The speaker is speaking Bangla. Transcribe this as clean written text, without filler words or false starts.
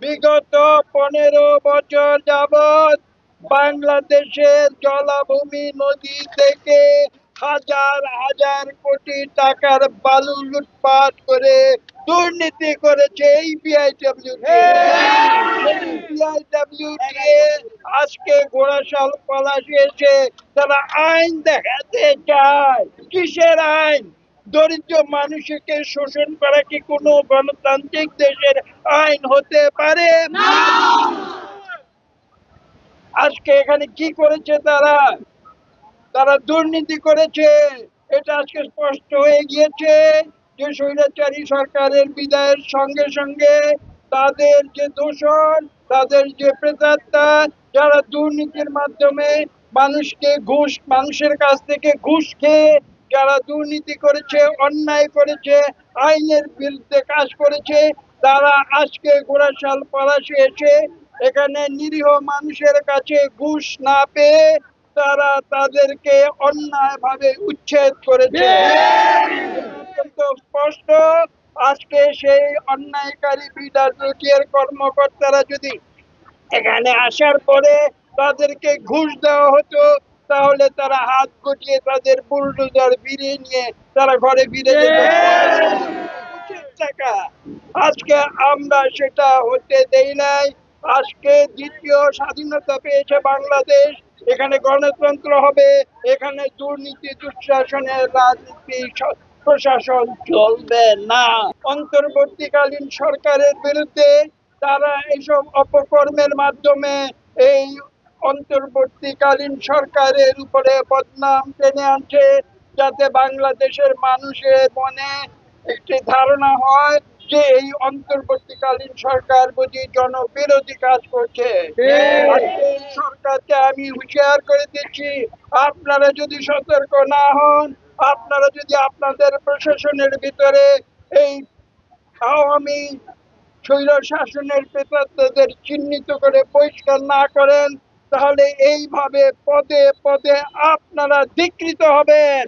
বিগত 15 বছর যাবৎ বাংলাদেশের জলাভূমি নদী থেকে হাজার হাজার কোটি টাকার বালু লুটপাট করে দুর্নীতি করেছে এই বিআইডব্লিউটি আজকে ঘোড়াশাল পলাশি এসে তারা আইন দেখাতে চায়। কিসের আইন? দরিদ্র মানুষকে শোষণ করা কি কোনো গণতান্ত্রিক দেশের আইন হতে পারে? আজকে এখানে কি করেছে তারা? তারা দুর্নীতি করেছে। এটা আজকে স্পষ্ট হয়ে গিয়েছে যে স্বৈরাচারী সরকারের বিদায়ের সঙ্গে সঙ্গে তাদের যে দোষর, তাদের যে প্রেতাত্মা, যারা দুর্নীতির মাধ্যমে মানুষের কাছ থেকে ঘুষ খেয়ে যারা দুর্নীতি করেছে, অন্যায় করেছে, আইনের বিরুদ্ধে কাজ করেছে, তারা আজকে ঘোড়াশাল পলাশে এসে এখানে নিরীহ মানুষের কাছে ঘুষ না পেয়ে তারা তাদেরকে অন্যায়ভাবে উচ্ছেদ করেছে। অত্যন্ত স্পষ্ট, আজকে সেই অন্যায়কারী বিডব্লিউটির কর্মকর্তারা যদি এখানে আসার পরে তাদেরকে ঘুষ দেওয়া হতো, তাহলে তারা হাত গুটিয়ে তাদের বুলডোজার ফিরিয়ে নিয়ে তারা ঘরে ফিরে যেত। টাকা আজকে আমরা সেটা হতে দেই নাই। আজকে দ্বিতীয় স্বাধীনতা পেয়েছে বাংলাদেশ, এখানে গণতন্ত্র হবে, এখানে দুর্নীতি দুঃশাসনের রাজনীতি প্রশাসন চলবে না। অন্তর্বর্তীকালীন সরকারের বিরুদ্ধে তারা এইসব অপকর্মের মাধ্যমে এই অন্তর্বর্তীকালীন সরকারের উপরে বদনাম টেনে আনছে, যাতে বাংলাদেশের মানুষের মনে একটি ধারণা হয় যে এই অন্তর্বর্তীকালীন সরকার বুঝি জনবিরোধী কাজ করছে। এই সরকারকে আমি হুঁশিয়ার করে দিচ্ছি, আপনারা যদি সতর্ক না হন, আপনারা যদি আপনাদের প্রশাসনের ভিতরে এই আওয়ামী স্বৈর শাসনের প্রেতাত্মাদের চিহ্নিত করে পরিষ্কার না করেন, তাহলে এইভাবে পদে পদে আপনারা ধিক্কৃত হবেন।